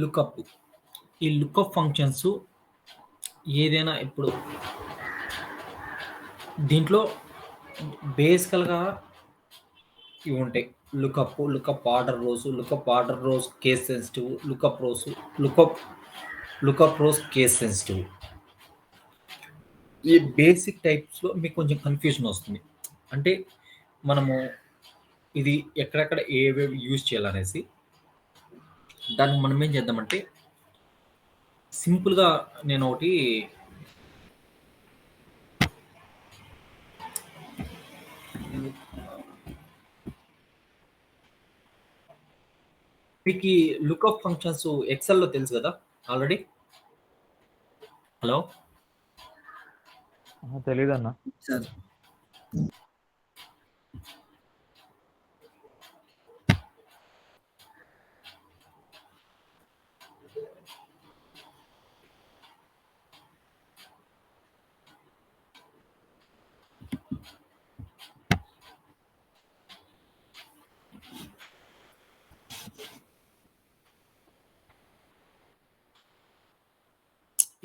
Lookup ఈ lookup functions ఏదైనా ఇప్పుడు దీంట్లో బేసికల్గా ఇవి ఉంటాయి. Lookup order rows case sensitive, lookup rows case sensitive. ఈ బేసిక్ టైప్స్లో మీకు కొంచెం కన్ఫ్యూజన్ వస్తుంది. అంటే మనము ఇది ఎక్కడెక్కడ ఏవేవి యూజ్ చేయాలనేసి దానికి మనం ఏం చేద్దామంటే సింపుల్గా నేను ఒకటి మీకు ఈ లుకప్ ఫంక్షన్స్ ఎక్సెల్లో తెలుసు కదా ఆల్రెడీ. హలో తెలీదన్న. సార్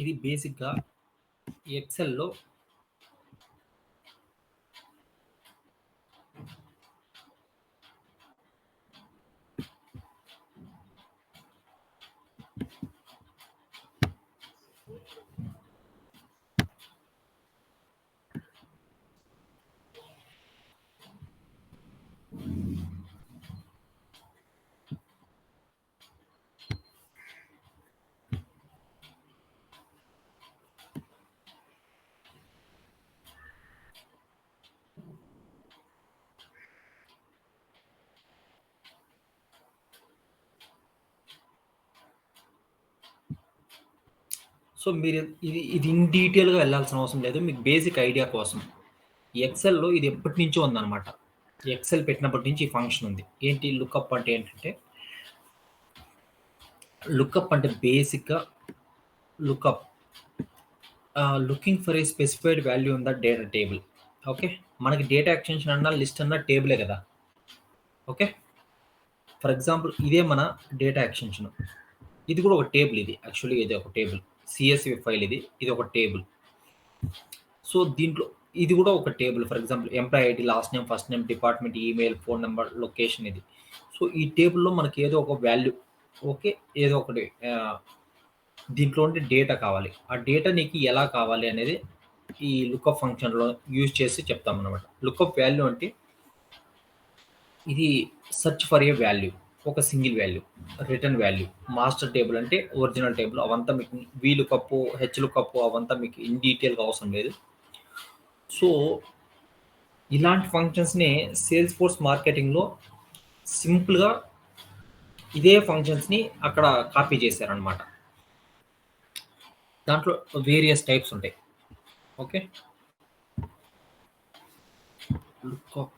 ఇది బేసిక్గా ఎక్సెల్లో సో మీరు ఇది ఇన్ డీటెయిల్గా వెళ్ళాల్సిన అవసరం లేదు. మీకు బేసిక్ ఐడియా కోసం ఎక్సెల్లో ఇది ఎప్పటి నుంచో ఉందన్నమాట. ఎక్సెల్ పెట్టినప్పటి నుంచి ఈ ఫంక్షన్ ఉంది. ఏంటి లుకప్ అంటే ఏంటంటే, లుకప్ అంటే బేసిక్గా lookup looking for a specified value in the data table. Okay, మనకి డేటా ఎక్స్టెన్షన్ అన్నా లిస్ట్ అన్నా టేబులే కదా. ఓకే, ఫర్ ఎగ్జాంపుల్ ఇదే మన డేటా ఎక్స్టెన్షన్. ఇది కూడా ఒక టేబుల్. ఇది యాక్చువల్లీ ఇది ఒక టేబుల్, సిఎస్వి ఫైల్. ఇది ఒక టేబుల్. సో దీంట్లో ఇది కూడా ఒక table. For example employee ID, last name, first name, department, email, phone number, location. ఇది సో ఈ టేబుల్లో మనకి ఏదో ఒక వాల్యూ, ఓకే, ఏదో ఒకటి దీంట్లో ఉండే డేటా కావాలి. ఆ డేటా నీకు ఎలా కావాలి అనేది ఈ లుకప్ ఫంక్షన్లో యూజ్ చేసి చెప్తాం అనమాట. లుకప్ వాల్యూ అంటే ఇది సెర్చ్ ఫర్ ఏ వాల్యూ, ఒక single value, return value. Master table అంటే ఒరిజినల్ టేబుల్. అవంతా మీకు వి లుకప్, హెచ్ లుకప్ అవంతా మీకు ఇన్ డీటెయిల్గా అవసరం లేదు. సో ఇలాంటి ఫంక్షన్స్ని సేల్స్ ఫోర్స్ మార్కెటింగ్లో సింపుల్‌గా ఇదే ఫంక్షన్స్‌ని అక్కడ కాపీ చేశారనమాట. దాంట్లో వేరియస్ టైప్స్ ఉంటాయి. ఓకే. లుక్ ఆఫ్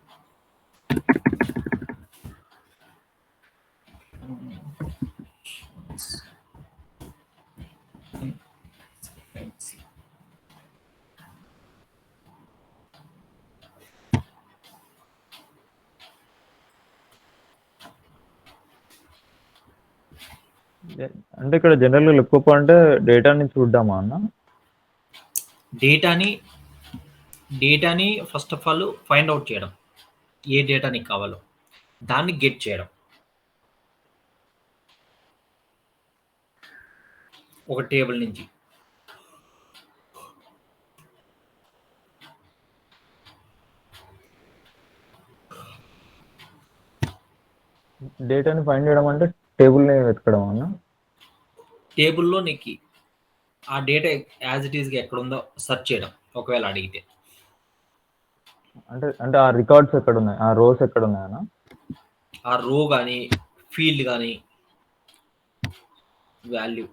అంటే ఇక్కడ జనరల్‌గా లుకప్ అంటే డేటాని చూడ్డామా అన్న? డేటాని డేటాని first of all find out చేయడం. ఏ డేటా నీకు కావాలో. దాన్ని గెట్ చేయడం. ఒక టేబుల్ నుంచి. డేటాని ఫైండ్ చేయడం అంటే టేబుల్‌ని వెతకడమా అన్న? టేబుల్‌లో నీకి ఆ డేటా యాజ్ ఇట్ ఈస్‌గా ఎక్కడుందో సెర్చ్ చేయడం ఒకవేళ అడిగితే. అంటే ఆ రికార్డ్స్ ఎక్కడున్నాయి? ఆ రోస్ ఎక్కడున్నాయన్నా? ఆ రో గాని, ఫీల్డ్ గాని, వాల్యూ.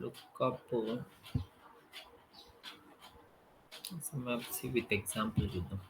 లుకప్ విత్ ఎగ్జాంపుల్ చూద్దాం.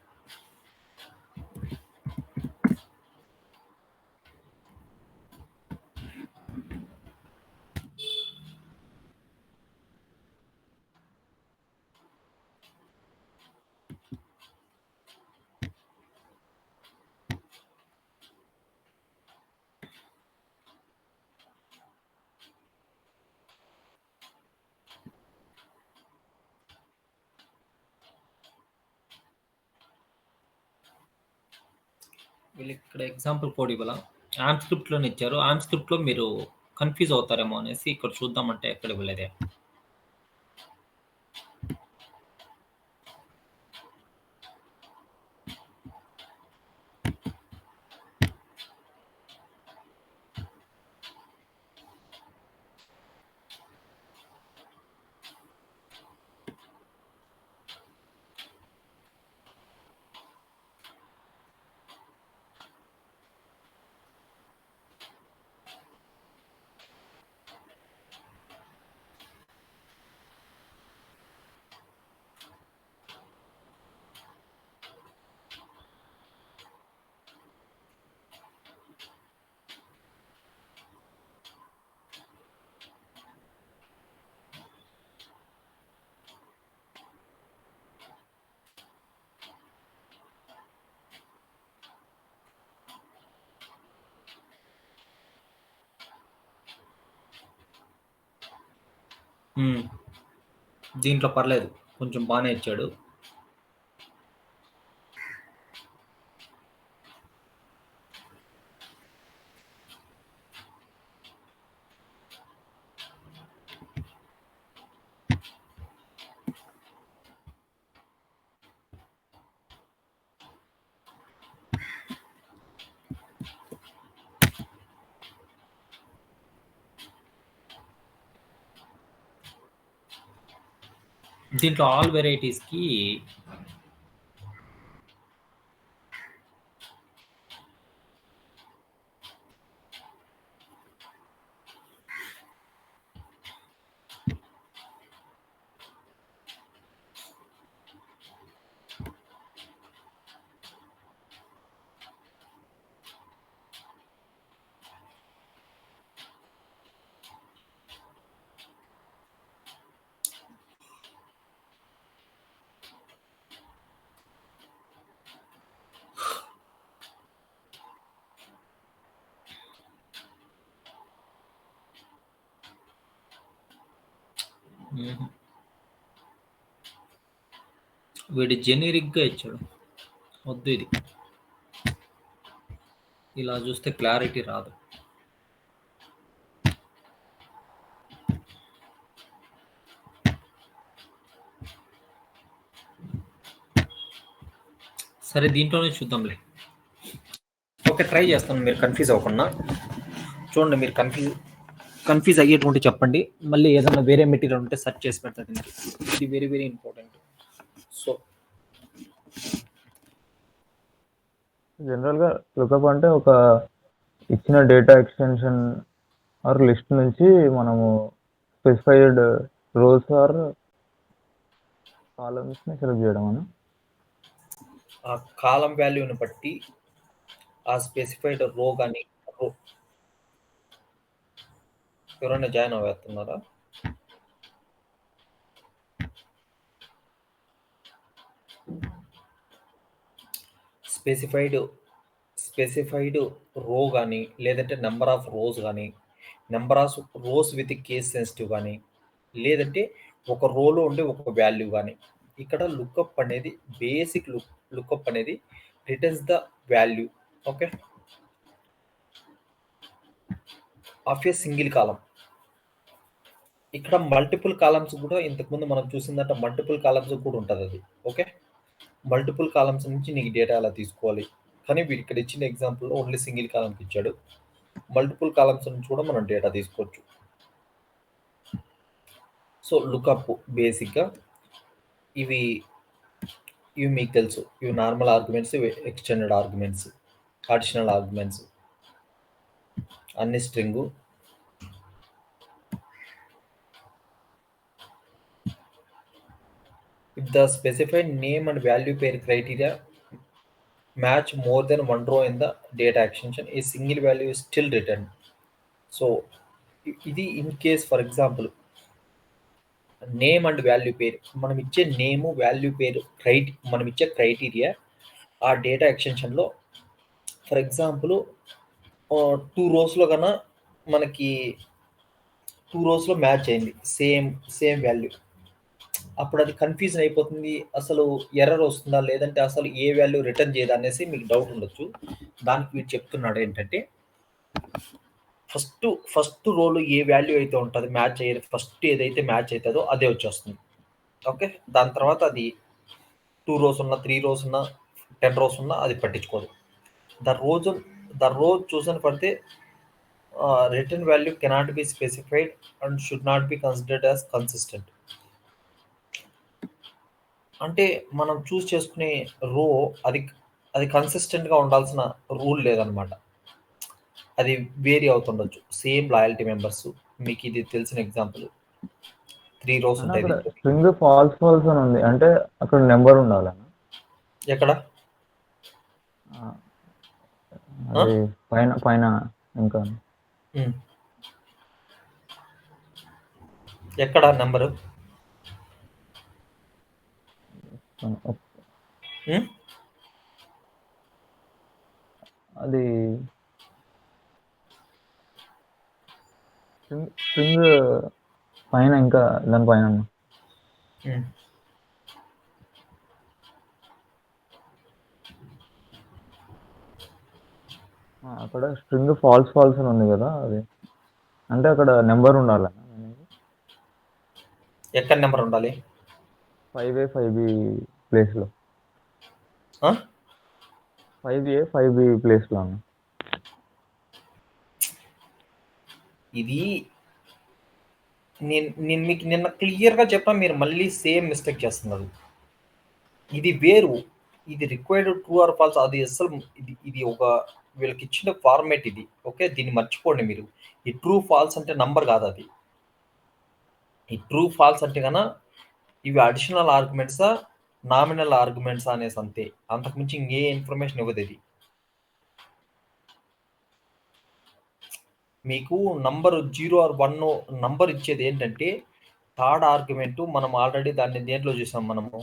వీళ్ళు ఇక్కడ ఎగ్జాంపుల్ కోడ్ ఇవ్వాల. ఆంప్ స్క్రిప్ట్‌లోనే ఇచ్చారు. ఆంప్ స్క్రిప్ట్‌లో మీరు కన్‌ఫ్యూజ్ అవుతారేమో అనేసి ఇక్కడ చూద్దామంటే ఎక్కడ ఇవ్వలేదే. హ్మ్. దీంట్లో పర్లేదు. కొంచెం బానే ఇచ్చాడు. దీంట్లో ఆల్ వెరైటీస్‌కి హుహు. వీడు జెనరిక్‌గా ఇచ్చాడు. వద్దు ఇది. ఇలా చూస్తే క్లారిటీ రాదు. సరే దీంట్లోనే చూద్దాంలే. ఓకే, ట్రై చేస్తాను మీరు కన్ఫ్యూజ్ అవ్వకుండా. చూడండి, మీరు కన్ఫ్యూజ్ అయ్యేటువంటి చెప్పండి, మళ్ళీ ఏదైనా వేరే మెటీరియల్ ఉంటే సెర్చ్ చేసి పెడతా దీనికి. ఇది వెరీ వెరీ ఇంపార్టెంట్. సో జనరల్గా లుకప్ అంటే ఒక ఇచ్చిన డేటా ఎక్స్టెన్షన్ ఆర్ లిస్ట్ నుంచి మనము స్పెసిఫైడ్ రోస్ ఆర్ కాలమ్స్ని సెలెక్ట్ చేయడం అని. ఆ కాలం వాల్యూని బట్టి ఆ స్పెసిఫైడ్ రో కానీ ఎవరైనా జాయిన్ అవ్వేస్తున్నారా? స్పెసిఫైడ్ రో కానీ, లేదంటే నెంబర్ ఆఫ్ రోస్ కానీ, number of rose with case sensitive కానీ, లేదంటే ఒక రోలో ఉండే ఒక వాల్యూ కానీ. ఇక్కడ లుకప్ అనేది బేసిక్ లుకప్ అనేది returns the value, okay, of a single కాలం. ఇక్కడ మల్టిపుల్ కాలమ్స్ కూడా ఇంతకుముందు మనం చూసిందంటే మల్టిపుల్ కాలమ్స్ కూడా ఉంటుంది అది, ఓకే. మల్టిపుల్ కాలమ్స్ నుంచి నీకు డేటా ఎలా తీసుకోవాలి, కానీ వీడు ఇక్కడ ఇచ్చిన ఎగ్జాంపుల్లో ఓన్లీ సింగిల్ కాలమ్కి ఇచ్చాడు. మల్టిపుల్ కాలమ్స్ నుంచి కూడా మనం డేటా తీసుకోవచ్చు. సో లుకప్ బేసిక్గా ఇవి మీకు తెలుసు, ఇవి నార్మల్ ఆర్గ్యుమెంట్స్, ఇవి ఎక్స్టెండెడ్ ఆర్గ్యుమెంట్స్, అడిషనల్ ఆర్గ్యుమెంట్స్, అన్ని string. If the specified name and value pair criteria match more than one row in the data extension, a single value is still returned. So ఇది in case for example name and value పేరు, మనం ఇచ్చే నేము value పేరు మనం ఇచ్చే criteria ఆ data ఎక్స్టెన్షన్లో for example 2 రోస్లో కన్నా మనకి 2 రోస్లో మ్యాచ్ అయింది సేమ్ వాల్యూ, అప్పుడు అది కన్ఫ్యూజన్ అయిపోతుంది, అసలు ఎర్రర్ వస్తుందా లేదంటే అసలు ఏ వాల్యూ రిటర్న్ చేయదా అనేసి మీకు డౌట్ ఉండొచ్చు. దానికి వీడు చెప్తున్నాడు ఏంటంటే ఫస్ట్ రోలో ఏ వాల్యూ అయితే ఉంటుంది మ్యాచ్ అయ్యేది, ఫస్ట్ ఏదైతే మ్యాచ్ అవుతుందో అదే వచ్చేస్తుంది, ఓకే. దాని తర్వాత అది 2 రోస్ ఉన్నా 3 రోస్ ఉన్నా 10 రోస్ ఉన్నా అది పట్టించుకోదు. ద రోజు చూసిన పడితే return value cannot be specified and should not be considered as consistent. అంటే మనం చూస్ చేసుకునే రో అది కన్సిస్టెంట్గా ఉండాల్సిన రూల్ లేదనమాట, అది వేరీ అవుతుండొచ్చు. సేమ్ లాయల్టీ మెంబర్స్, మీకు ఇది తెలిసిన ఎగ్జాంపుల్ 3 రోస్ ఉంటాయి. స్ట్రింగ్ ఫాల్స్ అని ఉంది అంటే అక్కడ నెంబర్ ఉండాలి. ఎక్కడ? అది పైన ఇంకా ఎక్కడ నెంబరు? అది స్ట్రింగ్ పైన ఇంకా దాని పైన అక్కడ స్ట్రింగ్ ఫాల్స్ అని ఉంది కదా, అది అంటే అక్కడ నెంబర్ ఉండాలి. ఎక్కడ నెంబర్ ఉండాలి? 5A 5B ప్లేస్లో. 5A 5B ప్లేస్లో. ఇది నేను మీకు నిన్న క్లియర్గా చెప్పాను, మీరు మళ్ళీ సేమ్ మిస్టేక్ చేస్తున్నారు. ఇది వేరు, ఇది రిక్వైర్డ్ ట్రూ ఆర్ ఫాల్స్, అది అసలు ఇది ఒక వీళ్ళకి ఇచ్చిన ఫార్మేట్ ఇది, ఓకే. దీన్ని మర్చిపోండి మీరు. ఈ ట్రూ ఫాల్స్ అంటే నంబర్ కాదు అది. ఈ ట్రూ ఫాల్స్ అంటే కన్నా ఇవి అడిషనల్ ఆర్గ్యుమెంట్సా నామినల్ ఆర్గ్యుమెంట్సా అనేసి అంతే, అంతకుమించి ఇంకే ఇన్ఫర్మేషన్ ఇవ్వదు ఇది. మీకు నంబర్ 0 ఆర్ 1 నంబర్ ఇచ్చేది ఏంటంటే థర్డ్ ఆర్గ్యుమెంట్. మనం ఆల్రెడీ దాన్ని దేంట్లో చూసాం, మనము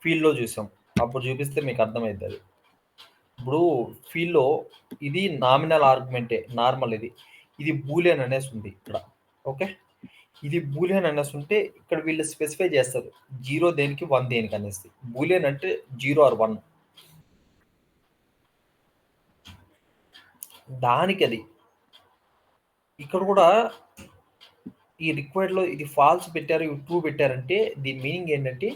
ఫీల్డ్లో చూసాం, అప్పుడు చూపిస్తే మీకు అర్థమైంది అది. ఇప్పుడు ఫీల్డ్లో ఇది నామినల్ ఆర్గ్యుమెంటే, నార్మల్ ఇది బూలియన్ అనేసి ఉంది ఇక్కడ, ఓకే. ఇది బూలియన్ అనేసి ఉంటే ఇక్కడ వీళ్ళు స్పెసిఫై చేస్తారు 0 దేనికి 1 దేనికి అనేసి. బూలియన్ అంటే 0 ఆర్ 1, దానికి అది. ఇక్కడ కూడా ఈ రిక్వైర్డ్లో ఇది ఫాల్స్ పెట్టారు, ఇవి ట్రూ పెట్టారంటే దీని మీనింగ్ ఏంటంటే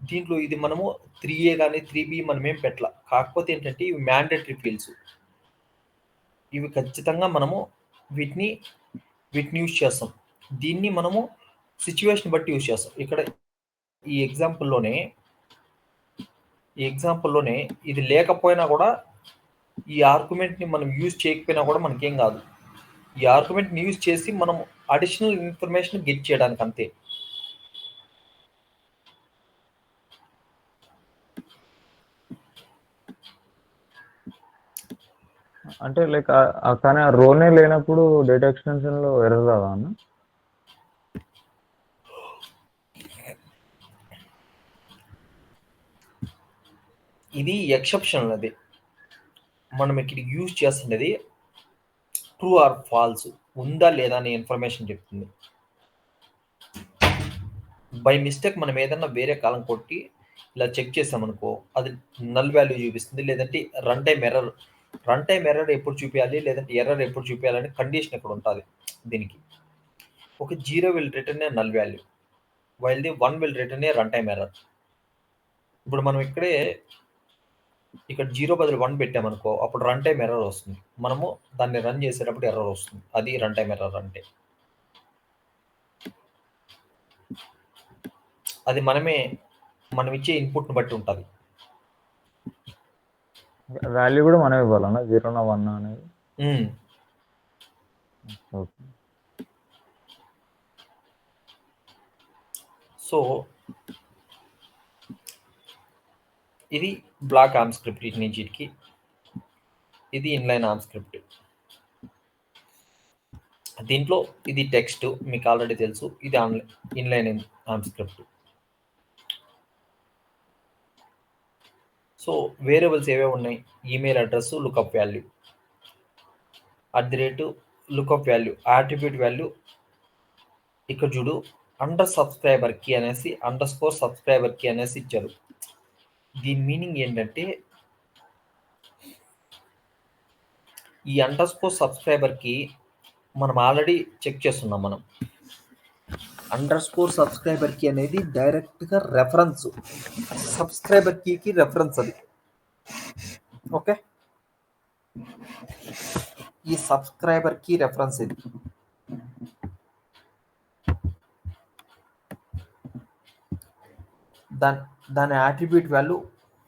దీంట్లో ఇది మనము 3A కానీ 3B మనం ఏం పెట్టాల. కాకపోతే ఏంటంటే ఇవి మ్యాండేటరీ ఫీల్డ్స్. ఇవి ఖచ్చితంగా మనము వీటిని యూజ్ చేస్తాం. దీన్ని మనము సిచ్యువేషన్ బట్టి యూజ్ చేస్తాం. ఇక్కడ ఈ ఎగ్జాంపుల్లోనే ఇది లేకపోయినా కూడా ఈ ఆర్గ్యుమెంట్ని మనం యూజ్ చేయకపోయినా కూడా మనకేం కాదు. ఈ ఆర్గ్యుమెంట్ని యూజ్ చేసి మనం అడిషనల్ ఇన్ఫర్మేషన్ గెట్ చేయడానికి అంతే. అంటే లైక్ కానీ ఆ రోనే లేనప్పుడు డేటా ఎక్స్టెన్షన్లో ఎర్రర్ రాదా అన్న? ఇది ఎక్సెప్షన్. అది మనం ఇక్కడ యూజ్ చేస్తున్నది ట్రూ ఆర్ ఫాల్స్, ఉందా లేదా అనే ఇన్ఫర్మేషన్ చెప్తుంది. బై మిస్టేక్ మనం ఏదన్నా వేరే కాలం కొట్టి ఇలా చెక్ చేసామనుకో అది నల్ వాల్యూ చూపిస్తుంది, లేదంటే రన్ టైం ఎర్రర్ ఎప్పుడు చూపించాలి, లేదంటే ఎర్రర్ ఎప్పుడు చూపించాలని కండిషన్ ఇక్కడ ఉంటుంది. దీనికి ఒక 0 will return A null value, while the 1 will return A run time error. ఇప్పుడు మనం ఇక్కడ 0 బదులు 1 పెట్టామనుకో అప్పుడు రన్ టైం ఎర్రర్ వస్తుంది. మనము దాన్ని రన్ చేసేటప్పుడు ఎర్రర్ వస్తుంది. అది రన్ టైం ఎర్రర్ అంటే. అది మనం ఇచ్చే ఇన్పుట్ని బట్టి ఉంటుంది. వాల్యూ కూడా మనం ఇవ్వాలన్నా 0 1 అనేది? ఓకే. సో ఇది బ్లాక్ ఆర్మ్ స్క్రిప్ట్. ఇటు నుంచి ఇటుకి ఇది ఇన్లైన్ ఆర్మ్ స్క్రిప్ట్. దీంట్లో ఇది టెక్స్ట్ మీకు ఆల్రెడీ తెలుసు. ఇది inline arm script. So variables ఏవేవి ఉన్నాయి? Email address, lookup value, @ lookup value, attribute value. ఇక్కడ చూడు _subscriber key అనేసి _subscriber key అనేసి ఇచ్చారు. దీని మీనింగ్ ఏంటంటే ఈ _subscriber key మనం ఆల్రెడీ చెక్ చేస్తున్నాం. మనం _subscriber key అనేది డైరెక్ట్గా రెఫరెన్స్, సబ్స్క్రైబర్ కీకి రెఫరెన్స్ అది. ఓకే, ఈ సబ్స్క్రైబర్ కీ రెఫరెన్స్ ఇది. దాని అట్రిబ్యూట్ వాల్యూ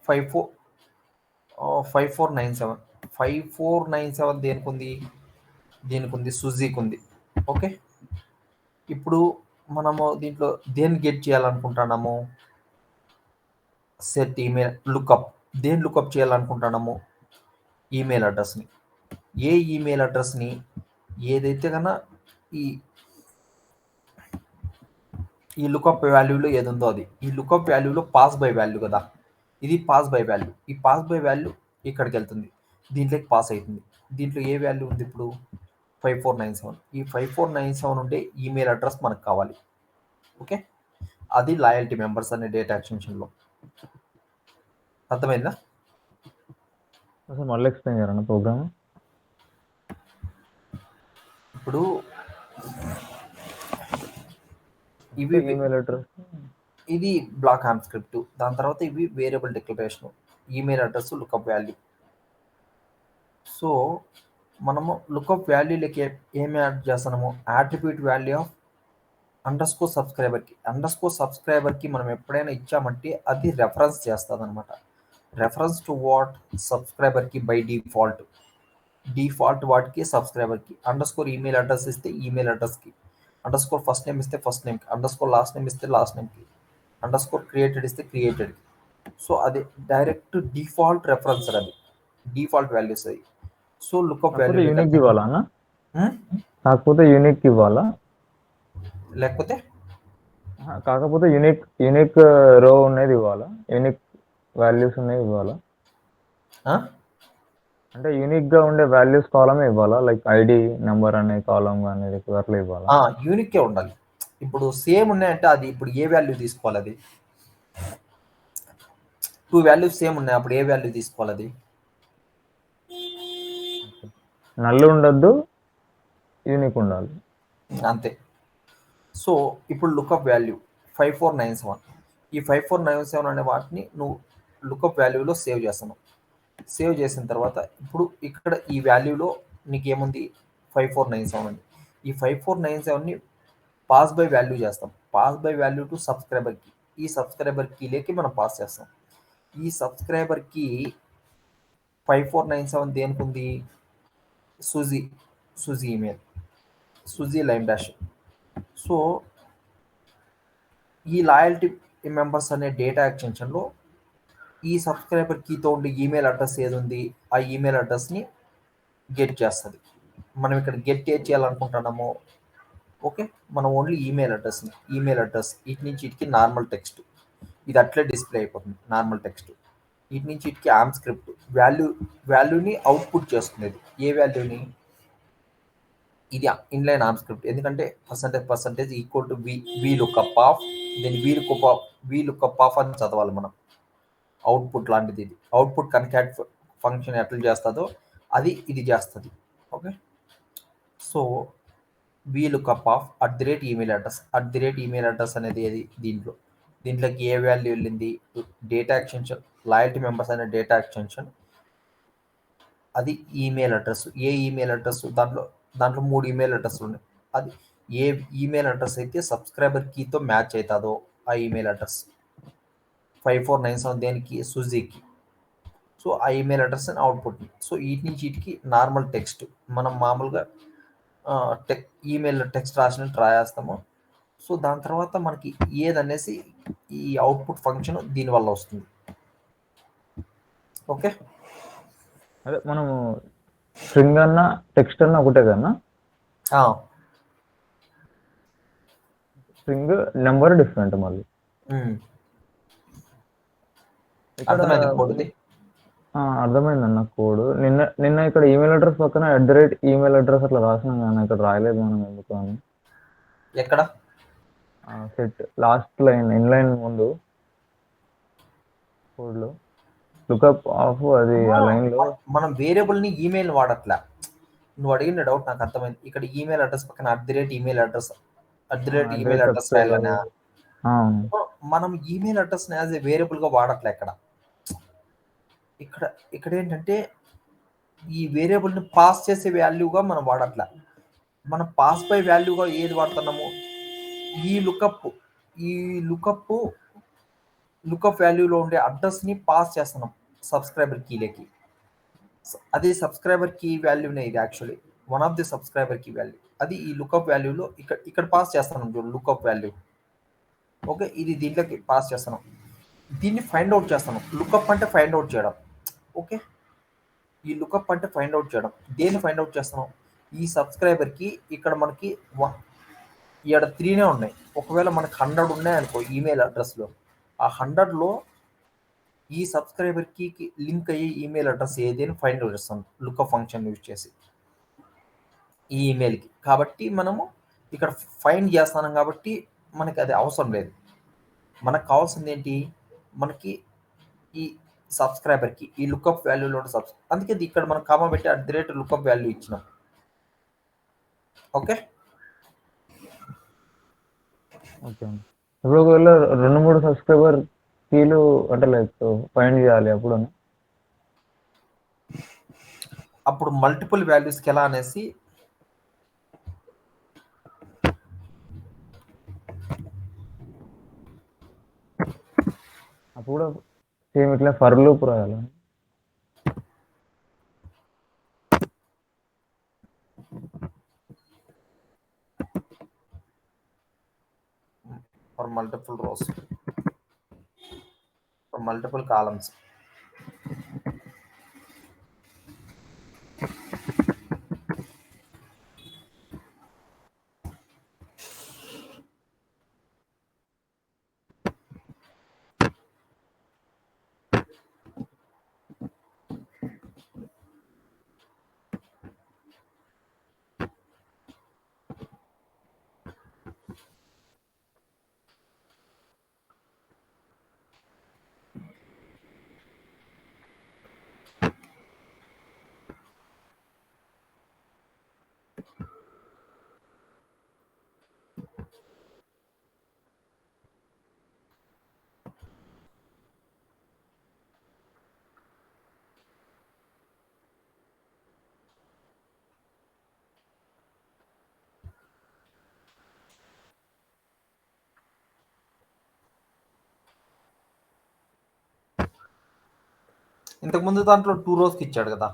5497. 5497 దేనికి ఉంది? సుజీకి ఉంది. ఓకే, ఇప్పుడు మనము దీంట్లో దేన్ని గెట్ చేయాలనుకుంటున్నాము? Set email lookup. దేన్ని లుకప్ చేయాలనుకుంటున్నాము? ఈమెయిల్ అడ్రస్ని. ఏ ఈమెయిల్ అడ్రస్ని ఏదైతే కన్నా ఈ లుకప్ వాల్యూలో ఏది ఉందో అది. ఈ లుకప్ వాల్యూలో పాస్ బై వాల్యూ కదా, ఇది పాస్ బై వాల్యూ. ఈ పాస్ బై వాల్యూ ఇక్కడికి వెళ్తుంది, దీంట్లోకి పాస్ అవుతుంది. దీంట్లో ఏ వాల్యూ ఉంది ఇప్పుడు? 5497. ఈ 5497 ఉండే ఈమెయిల్ అడ్రస్ మనకు కావాలి. ఓకే, అది లాయల్టీ మెంబర్స్ అనే డేటా ఎక్స్టెన్షన్లో. అర్థమైందా? అసలు మళ్ళీ ఎక్స్ప్లెయిన్ చేయాలన్న ప్రోగ్రామ్. ఇప్పుడు ఇవి ఈమెయిల్ అడ్రస్, ఇది బ్లాక్ ఆర్మ్ స్క్రిప్ట్. దాని తర్వాత ఇవి variable declaration, email address, lookup value. So మనము లుకప్ వాల్యూలకి ఏమి యాడ్ చేస్తున్నాము? అట్రిబ్యూట్ వాల్యూ ఆఫ్ _subscriber_subscriberకి మనం ఎప్పుడైనా ఇచ్చామంటే అది రెఫరెన్స్ చేస్తుంది అనమాట. Reference to what? సబ్స్క్రైబర్కి బై డిఫాల్ట్ వాటికి సబ్స్క్రైబర్కి. _ఈమెయిల్ అడ్రస్ ఇస్తే ఈమెయిల్ అడ్రస్కి, _ఫస్ట్ నేమ్ ఇస్తే ఫస్ట్ నేమ్కి, _లాస్ట్ నేమ్ ఇస్తే లాస్ట్ నేమ్కి, _క్రియేటెడ్ ఇస్తే క్రియేటెడ్కి. సో అది డైరెక్ట్ డిఫాల్ట్ రెఫరెన్స్, అది డిఫాల్ట్ వాల్యూస్ అది. సో లుకప్ వాల్యూ యూనిక్ ఇవ్వాలా అన్న? కాకపోతే యూనిక్ ఇవ్వాలా? కాకపోతే యూనిక్ రో అనేది ఇవ్వాలా? యూనిక్ వాల్యూస్ ఉన్నాయి ఇవ్వాలా? అంటే యూనిక్ గా ఉండే వాల్యూస్ కాలమ్ ఇవ్వాలా? లైక్ ఐడి నెంబర్ అనే కాలమ్ అనేది అట్లా ఇవ్వాలా? యూనిక్ ఉండాలి. ఇప్పుడు సేమ్ ఉన్నాయంటే అది ఇప్పుడు ఏ వాల్యూ తీసుకోవాలి? అది 2 వాల్యూస్ సేమ్ ఉన్నాయి, అప్పుడు ఏ వాల్యూ తీసుకోవాలి? అది నల్లు ఉండద్దు, యూనిక్ ఉండాలి, అంతే. సో ఇప్పుడు లుకప్ వాల్యూ 5497. ఈ 5497 అనే వాటిని నువ్వు లుకప్ వాల్యూలో సేవ్ చేస్తున్నావు. సేవ్ చేసిన తర్వాత ఇప్పుడు ఇక్కడ ఈ వాల్యూలో నీకు ఏముంది 5497 ఉంది. ఈ 5497ని పాస్ బై వాల్యూ చేస్తాం. Pass by value to subscriber key. ఈ సబ్స్క్రైబర్ కీలోకి మనం పాస్ చేస్తాం. ఈ సబ్స్క్రైబర్ కీ 5497 దేనికి ఉంది? Suzy email, Suzy lime dash. So ఈ లాయల్టీ మెంబర్స్ అనే డేటా ఎక్స్టెన్షన్లో ఈ సబ్స్క్రైబర్ కీతో ఉండే ఈమెయిల్ అడ్రస్ ఏది ఉంది, ఆ ఈమెయిల్ అడ్రస్ని గెట్ చేస్తుంది. మనం ఇక్కడ గెట్ ఏం చేయాలనుకుంటున్నామో, ఓకే, మనం ఓన్లీ ఈమెయిల్ అడ్రస్ ఇటు నుంచి ఇటుకి నార్మల్ టెక్స్ట్, ఇది అట్లే డిస్ప్లే అయిపోతుంది నార్మల్ టెక్స్ట్. ఇటు నుంచి ఇటుకి ఆమ్ స్క్రిప్ట్ వాల్యూని అవుట్పుట్ చేస్తుంది. ఏ వాల్యూని? ఇది ఇన్లైన్ ఆమ్ స్క్రిప్ట్. ఎందుకంటే percentage equal to V lookup of, దీన్ని వి లుక్అప్ ఆఫ్ అని చదవాలి మనం. అవుట్పుట్ లాంటిది ఇది. అవుట్పుట్ కన్కాట్ ఫంక్షన్ ఎట్లా చేస్తుందో అది ఇది చేస్తుంది. Okay, so V lookup of @email address అనేది ఏది దీంట్లోకి ఏ వాల్యూ వెళ్ళింది? డేటా ఎక్స్టెన్షన్ లాయల్టీ మెంబర్స్ అనే డేటా ఎక్స్టెన్షన్, అది ఈమెయిల్ అడ్రస్. ఏ ఈమెయిల్ అడ్రస్? దాంట్లో 3 ఈమెయిల్ అడ్రస్లు ఉన్నాయి. అది ఏ ఈమెయిల్ అడ్రస్ అయితే సబ్స్క్రైబర్ కీతో మ్యాచ్ అవుతుందో ఆ ఈమెయిల్ అడ్రస్. 5497 దేనికి? సుజీకి. సో ఆ ఈమెయిల్ అడ్రస్ అని అవుట్పుట్. సో వీటి నుంచి వీటికి నార్మల్ టెక్స్ట్ మనం మామూలుగా ఈమెయిల్ టెక్స్ట్ రాసినట్టు రాయేస్తాము. సో దాని తర్వాత మనకి ఏదనేసి ఈ అవుట్పుట్ ఫంక్షన్ దీనివల్ల వస్తుంది. ఓకే, అదే మనము స్ట్రింగ్ అన్న టెక్స్ట్ అన్న ఒకటే కన్నా, స్ట్రింగ్ నెంబర్ డిఫరెంట్ మళ్ళీ. అర్థమైంది కోడ్ది? అర్థమైందన్న కోడ్. నిన్న ఇక్కడ ఈమెయిల్ అడ్రస్ పక్కన @ఈమెయిల్ అడ్రస్ అట్లా రాసినాం కానీ ఇక్కడ రాయలేదు మనం ఎందుకు అని. ఎక్కడ? సెట్ లాస్ట్ లైన్ ఇన్లైన్ ముందు కోడ్లో లుకప్ ఆఫ్ అది ఆ లైన్లో మనం వేరియబుల్ని ఈమెయిల్ వాడట్లే. నువ్వు అడిగిన డౌట్ నాకు అర్థమైంది. ఇక్కడ ఈమెయిల్ అడ్రస్ పక్కన @ఈమెయిల్ అడ్రస్ రాయాలనా? మనం ఈమెయిల్ అడ్రస్ని యాజ్ ఏ వేరియబుల్గా వాడట్లే ఇక్కడ. ఇక్కడ ఏంటంటే ఈ వేరియబుల్ని పాస్ చేసే వాల్యూగా మనం వాడట్లే. మనం పాస్ బై వాల్యూగా ఏది వాడుతున్నాము? ఈ లుకప్ వాల్యూలో ఉండే అడ్రస్ని పాస్ చేస్తున్నాం సబ్స్క్రైబర్ కీలోకి. అది సబ్స్క్రైబర్ కీ వాల్యూనే. ఇది actually one of the subscriber key value. అది ఈ లుకప్ వాల్యూలో ఇక్కడ పాస్ చేస్తున్నాం లుకప్ వాల్యూ. ఓకే, ఇది దీంట్లోకి పాస్ చేస్తున్నాం. దీన్ని ఫైండ్ అవుట్ చేస్తున్నాం. లుకప్ అంటే ఫైండ్ అవుట్ చేయడం. ఓకే, ఈ లుకప్ అంటే ఫైండ్ అవుట్ చేయడం. దేన్ని ఫైండ్ అవుట్ చేస్తున్నాం? ఈ సబ్స్క్రైబర్కి ఇక్కడ మనకి ఇక్కడ 3 ఉన్నాయి. ఒకవేళ మనకి 100 ఉన్నాయనుకో ఈమెయిల్ అడ్రస్లో, ఆ 100లో ఈ సబ్స్క్రైబర్ కీకి లింక్ అయ్యే ఈమెయిల్ అడ్రస్ ఏది అని ఫైండ్ అవుట్ చేస్తాం లుకప్ ఫంక్షన్ యూజ్ చేసి ఈ ఈమెయిల్కి. కాబట్టి మనము ఇక్కడ ఫైండ్ చేస్తున్నాం కాబట్టి మనకి అది అవసరం లేదు. మనకు కావాల్సింది ఏంటి? మనకి ఈ సబ్స్క్రైబర్కి ఈ లుకప్ వాల్యూలో అందుకే ఇక్కడ మనం కామా పెట్టి లుకప్ వాల్యూ ఇచ్చినాం. ఓకే, ఇప్పుడు ఒకవేళ 2-3 సబ్స్క్రైబర్ కీలు అంటే లైక్ ఫైండ్ చేయాలి అప్పుడు మల్టిపుల్ వాల్యూస్కి ఎలా అనేసి అప్పుడు సేమ్ ఇట్లా ఫర్ లూప్ రాయాలి. for multiple rows, for multiple columns. ఇంతకు ముందు దాంట్లో 2 రోస్కి ఇచ్చాడు కదా.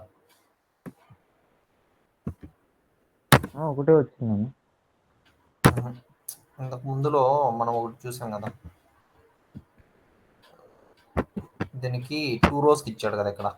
ఒకటే వచ్చిందన్న. ఇంతకు ముందులో మనం ఒకటి చూసాం కదా, దీనికి 2 రోస్కి ఇచ్చాడు కదా ఇక్కడ.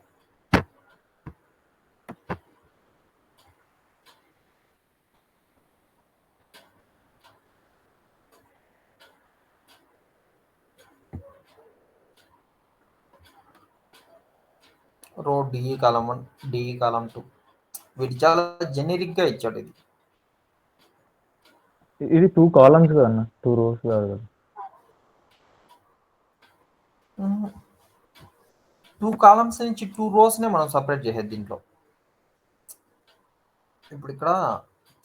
రో డిఈ కాలం 1, డిఈ కాలం 2. వీటి చాలా జెనరిక్గా ఇచ్చాడు ఇది. ఇది 2 కాలమ్స్ కదన్న, 2 రోస్ కాదు కదా. 2 కాలమ్స్ నుంచి 2 రోస్నే మనం సపరేట్ చేసేది దీంట్లో. ఇప్పుడు ఇక్కడ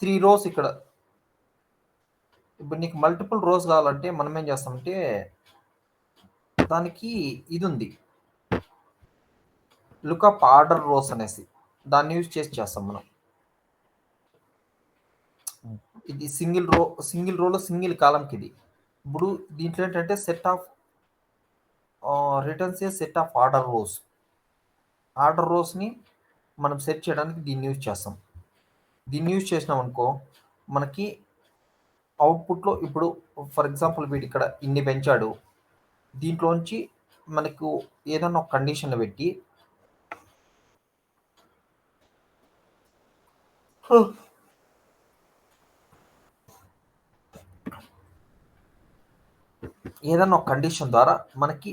3 రోస్ ఇక్కడ. ఇప్పుడు నీకు మల్టిపుల్ రోస్ కావాలంటే మనం ఏం చేస్తామంటే దానికి ఇది ఉంది, లుకప్ ఆర్డర్ రోస్ అనేసి, దాన్ని యూజ్ చేస్తాం మనం. ఇది సింగిల్ రోలో సింగిల్ కాలంకి ఇది. ఇప్పుడు దీంట్లో ఏంటంటే set of returns a set of order రోస్ని మనం సెట్ చేయడానికి దీన్ని యూజ్ చేస్తాం. దీన్ని యూజ్ చేసినాం అనుకో, మనకి అవుట్పుట్లో ఇప్పుడు ఫర్ ఎగ్జాంపుల్ వీడు ఇక్కడ ఇన్ని పెంచాడు, దీంట్లోంచి మనకు ఏదన్నా ఒక కండిషన్ పెట్టి ఏదన్నా ఒక కండిషన్ ద్వారా మనకి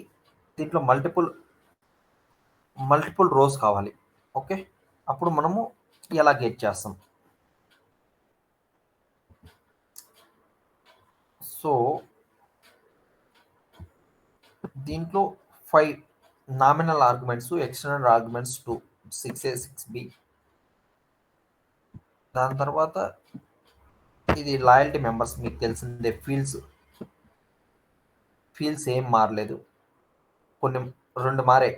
దీంట్లో మల్టిపుల్ రోస్ కావాలి. ఓకే, అప్పుడు మనము ఎలా గెట్ చేస్తాం. సో దీంట్లో 5 nominal arguments, external arguments 2, 6A 6B. దాని తర్వాత ఇది లాయల్టీ మెంబర్స్, మీకు తెలిసిందే. ఫీల్డ్స్ ఏం మారలేదు, కొన్ని 2 మారే.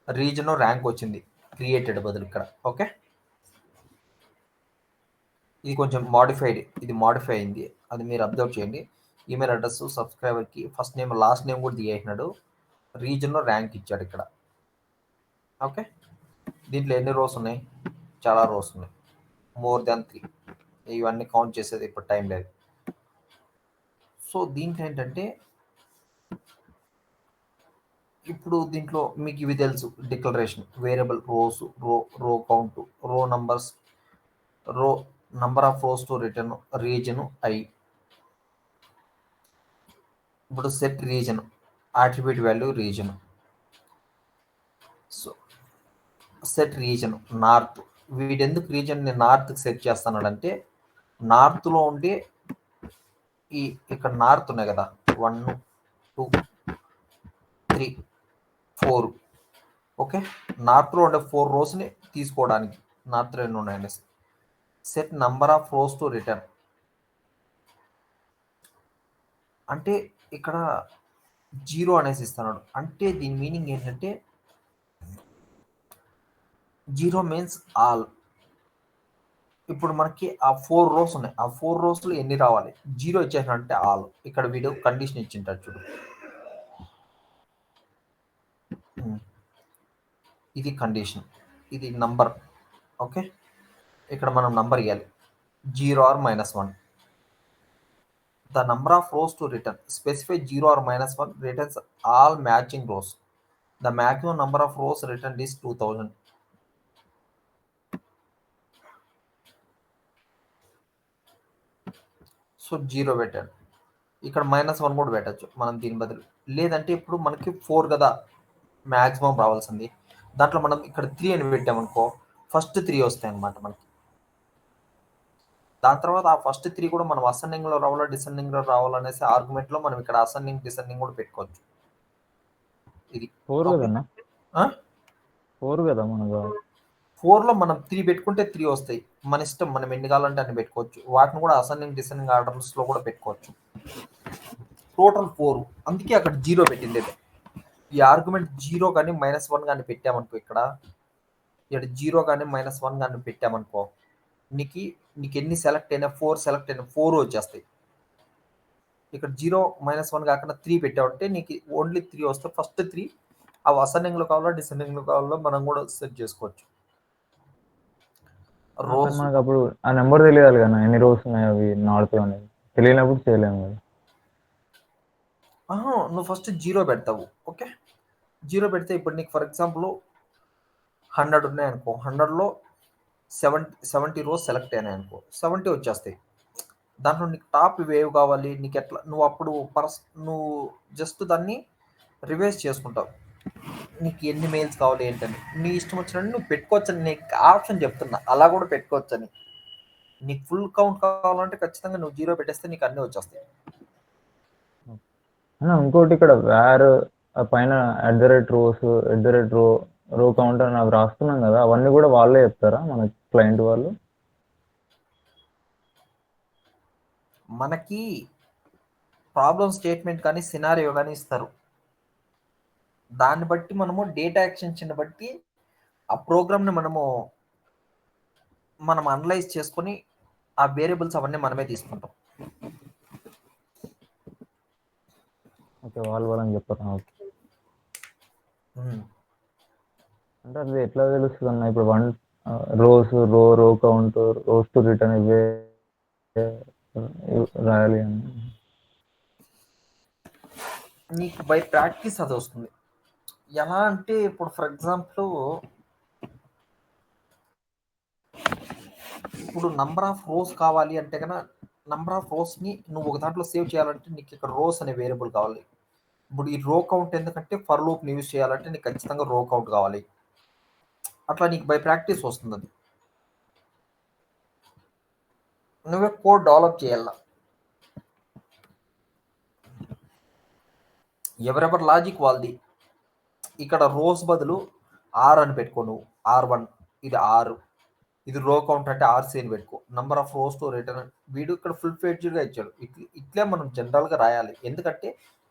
రీజన్ ర్యాంక్ వచ్చింది క్రియేటెడ్ బదులు ఇక్కడ. ఓకే, ఇది కొంచెం మాడిఫై అయింది, అది మీరు అబ్జర్వ్ చేయండి. ఈమెయిల్ అడ్రస్, సబ్స్క్రైబర్కి ఫస్ట్ నేమ్ లాస్ట్ నేమ్ కూడా దిగేసినాడు. రీజన్లో ర్యాంక్ ఇచ్చాడు ఇక్కడ. ఓకే, దీంట్లో ఎన్ని రోస్ ఉన్నాయి? చాలా రోస్ ఉన్నాయి, మోర్ దాన్ 3. ఇవన్నీ కౌంట్ చేసేది ఇప్పుడు టైం లేదు. సో దీంట్లో ఏంటంటే ఇప్పుడు దీంట్లో మీకు ఇవి తెలుసు, declaration, variable rows, row count, row numbers, number of rows to return, region I. ఇప్పుడు set region, attribute value region. So set region north. వీడెందుకు రీజన్ని నార్త్కి సెట్ చేస్తున్నాడంటే, నార్త్లో ఉండే ఇక్కడ నార్త్ ఉన్నాయి కదా, 1 2 3 4. ఓకే, నార్త్లో ఉండే 4 రోస్ని తీసుకోవడానికి, నార్త్లో ఎన్ని ఉన్నాయండి. Set number of rows to return అంటే ఇక్కడ 0 అనేసి ఇస్తున్నాడు. అంటే దీని మీనింగ్ ఏంటంటే 0 మీన్స్ ఆల్. ఇప్పుడు మనకి ఆ 4 రోస్ ఉన్నాయి, ఆ 4 రోస్లో ఎన్ని రావాలి? 0 ఇచ్చేసినట్టే ఆల్. ఇక్కడ వీడియో కండిషన్ ఇచ్చింటారు చూడు, ఇది కండిషన్, ఇది నంబర్. ఓకే, ఇక్కడ మనం నంబర్ ఇవ్వాలి, 0 or -1. The number of rows to return, specify 0 or -1, returns all matching rows. The maximum number of rows returned is 2000. So 0 పెట్టాడు, ఇక్కడ -1 కూడా పెట్టచ్చు మనం దీని బదులు. లేదంటే ఇప్పుడు మనకి 4 కదా మ్యాక్సిమం రావాల్సింది, దాంట్లో మనం ఇక్కడ 3 అని పెట్టామనుకో, ఫస్ట్ 3 వస్తాయి అన్నమాట మనకి. దాని తర్వాత ఆ ఫస్ట్ 3 కూడా మనం అసెండింగ్లో రావాలా డిసెండింగ్లో రావాలనేసి ఆర్గ్యుమెంట్లో మనం ఇక్కడ అసెండింగ్ డిసెండింగ్ కూడా పెట్టుకోవచ్చు. ఇది 4 కదన్నా, 4 కదా మనకు. 4లో మనం 3 పెట్టుకుంటే 3 వస్తాయి, మన ఇష్టం, మనం ఎన్ని కావాలంటే అన్ని పెట్టుకోవచ్చు. వాటిని కూడా అసెండింగ్ డిసెండింగ్ ఆర్డర్స్లో కూడా పెట్టుకోవచ్చు. టోటల్ 4, అందుకే అక్కడ 0 పెట్టింది. ఈ ఆర్గ్యుమెంట్ 0 కానీ -1 కానీ పెట్టామనుకో, ఇక్కడ 0 కానీ -1 కానీ పెట్టామనుకో, నీకు ఎన్ని సెలెక్ట్ అయినా 4 సెలెక్ట్ అయినా 4 వచ్చేస్తాయి. ఇక్కడ 0 -1 కాకుండా 3 పెట్టామంటే నీకు ఓన్లీ 3 వస్తాయి. ఫస్ట్ 3 అవి అసెండింగ్లో కావాలో డిసెండింగ్లో కావాలో మనం కూడా సెట్ చేసుకోవచ్చు. కానీ రోస్ మనకు అప్పుడు ఆ నెంబర్ తెలియాలి కదా ఎన్ని రోస్ ఉన్నాయి అవి నాడుతాయి అనేది తెలియనప్పుడు చేయలేము కదా. నువ్వు ఫస్ట్ 0 పెడతావు. ఓకే, 0 పెడితే ఇప్పుడు నీకు ఫర్ ఎగ్జాంపుల్ 100 ఉన్నాయనుకో, 100లో 70 రోస్ సెలెక్ట్ అయినాయి అనుకో, 70 వచ్చేస్తాయి. దాంట్లో నీకు టాప్ వేవ్ కావాలి, నీకు ఎట్లా నువ్వు అప్పుడు నువ్వు జస్ట్ దాన్ని రివైజ్ చేసుకుంటావు. నీకు ఎన్ని మెయిల్స్ కావాలి ఏంటని నీ ఇష్టం వచ్చినట్టు నువ్వు పెట్టుకోవచ్చని నీకు ఆప్షన్ చెప్తున్నా, అలా కూడా పెట్టుకోవచ్చని. నీకు ఫుల్ కౌంట్ కావాలంటే ఖచ్చితంగా నువ్వు 0 పెట్టేస్తే నీకు అన్నీ వచ్చేస్తాయి. ఇంకోటి ఇక్కడ వేర్ పైన @rows రో కౌంట్ అని అవి రాస్తున్నాం కదా, అవన్నీ కూడా వాళ్ళే చెప్తారా మన క్లయింట్ వాళ్ళు? మనకి ప్రాబ్లం స్టేట్మెంట్ కానీ సినారియో కానీ ఇస్తారు. దాన్ని బట్టి మనము డేటా ఎక్స్టెన్షన్ బట్టి ఆ ప్రోగ్రామ్ని మనం అనలైజ్ చేసుకొని ఆ వేరియబుల్స్ అవన్నీ మనమే తీసుకుంటాం. ఓకే, వాళ్ళని చెప్పారు. ఉమ్. అంటే అది ఎట్లా తెలుస్తుంది అన్న? ఇప్పుడు రో కౌంట్, రోస్ టు రిటర్న్ ఇవే రాయాలి అని నీకు బై ప్రాక్టీస్ అది వస్తుంది. ఎలా అంటే ఇప్పుడు ఫర్ ఎగ్జాంపుల్ ఇప్పుడు నంబర్ ఆఫ్ రోస్ కావాలి అంటే కన్నా నంబర్ ఆఫ్ రోస్ని నువ్వు ఒక దాంట్లో సేవ్ చేయాలంటే నీకు ఇక్కడ రోస్ అనే వేరియబుల్ కావాలి. ఇప్పుడు ఈ రో కౌంట్ ఎందుకంటే ఫర్ లూప్ని యూజ్ చేయాలంటే నీకు ఖచ్చితంగా రో కౌంట్ కావాలి. అట్లా నీకు బై ప్రాక్టీస్ వస్తుంది. అది నువ్వే కోడ్ డెవలప్ చేయాల. ఎవరెవరి లాజిక్ వాళ్ళది. ఇక్కడ రోస్ బదులు ఆర్ అని పెట్టుకో, నువ్వు R1 ఇది 6, ఇది రో కౌంట్ అంటే RC అని పెట్టుకో, number of rows to return. వీడు ఇక్కడ ఫుల్ ఫ్లెడ్జ్డ్గా ఇచ్చాడు. ఇట్లే మనం జనరల్గా రాయాలి. ఎందుకంటే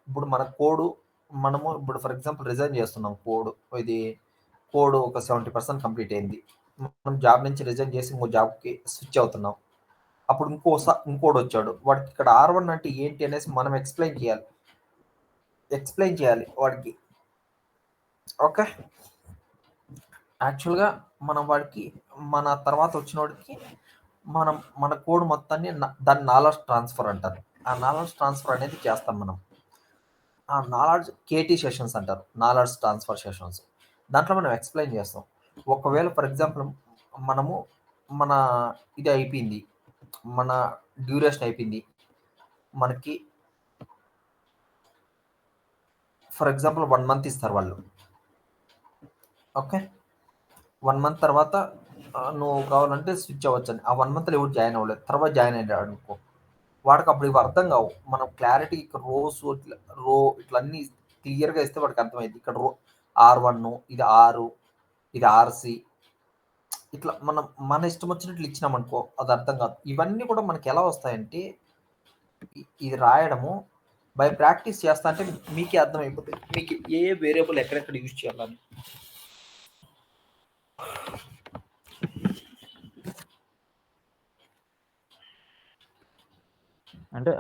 ఇప్పుడు మన కోడ్ మనము ఇప్పుడు ఫర్ ఎగ్జాంపుల్ రిజైన్ చేస్తున్నాం, కోడ్ ఒక 70% కంప్లీట్ అయింది. మనం జాబ్ నుంచి రిజైన్ చేసి ఇంకో జాబ్కి స్విచ్ అవుతున్నాం. అప్పుడు ఇంకోటి వచ్చాడు, వాడికి ఇక్కడ R1 అంటే ఏంటి అనేసి మనం ఎక్స్ప్లెయిన్ చేయాలి వాడికి. ఓకే, యాక్చువల్గా మనం వాడికి మన తర్వాత వచ్చిన వాడికి మన కోడ్ మొత్తాన్ని దాన్ని నాలెడ్జ్ ట్రాన్స్ఫర్ అంటారు. ఆ నాలెడ్జ్ ట్రాన్స్ఫర్ అనేది చేస్తాం మనం. ఆ నాలెడ్జ్ KT సెషన్స్ అంటారు, నాలెడ్జ్ ట్రాన్స్ఫర్ సెషన్స్. దాంట్లో మనం ఎక్స్ప్లెయిన్ చేస్తాం. ఒకవేళ ఫర్ ఎగ్జాంపుల్ మన ఇది అయిపోయింది, మన డ్యూరేషన్ అయిపోయింది, మనకి ఫర్ ఎగ్జాంపుల్ 1 month ఇస్తారు వాళ్ళు. ఓకే, 1 month తర్వాత నువ్వు కావాలంటే స్విచ్ అవ్వచ్చు అని. ఆ 1 monthలో ఎవరు జాయిన్ అవ్వలేదు, తర్వాత జాయిన్ అయ్యాడు అనుకో, వాడికి అప్పుడు ఇవి అర్థం కావు. మనం క్లారిటీ రోస్ ఇట్లా అన్ని క్లియర్గా ఇస్తే వాడికి అర్థమైంది. ఇక్కడ R1 ఇది 6, ఇది RC, ఇట్లా మన ఇష్టం వచ్చినట్లు ఇచ్చినామనుకో అది అర్థం కాదు. ఇవన్నీ కూడా మనకి ఎలా వస్తాయంటే ఇది రాయడము బై ప్రాక్టీస్ చేస్తా అంటే మీకే అర్థమైపోతుంది మీకు ఏ వేరియబుల్ ఎక్కడెక్కడ యూజ్ చేయాలని. అంటే